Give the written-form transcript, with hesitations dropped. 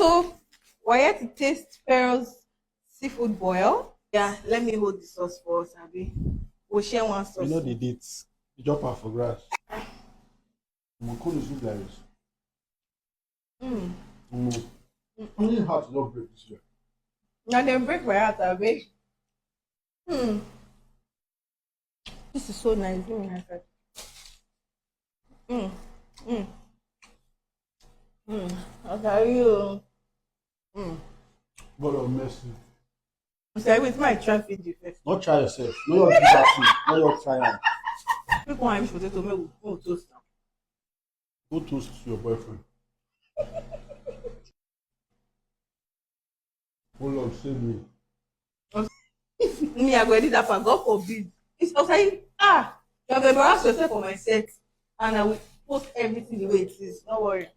So we're here to taste Pearl's seafood boil. Yeah, let me hold the sauce for us, Abby. We'll share one You sauce. know the dates. You jump out for grass. I'm cool is like this. Only heart not break this year. Now they break my heart, Abby. This is so nice. Give me my friend. I'll tell you. God of mercy. So wait, my try feed you first. Not try yourself. No your give that thing. No your try am. Pick one Irish potato, make we toast am. Go toast to your boyfriend. Oh Lord, save me. Me, I go edit that part. God forbid. It's outside. You have embarrassed yourself for my set, and I will post everything the way it is. Don't worry.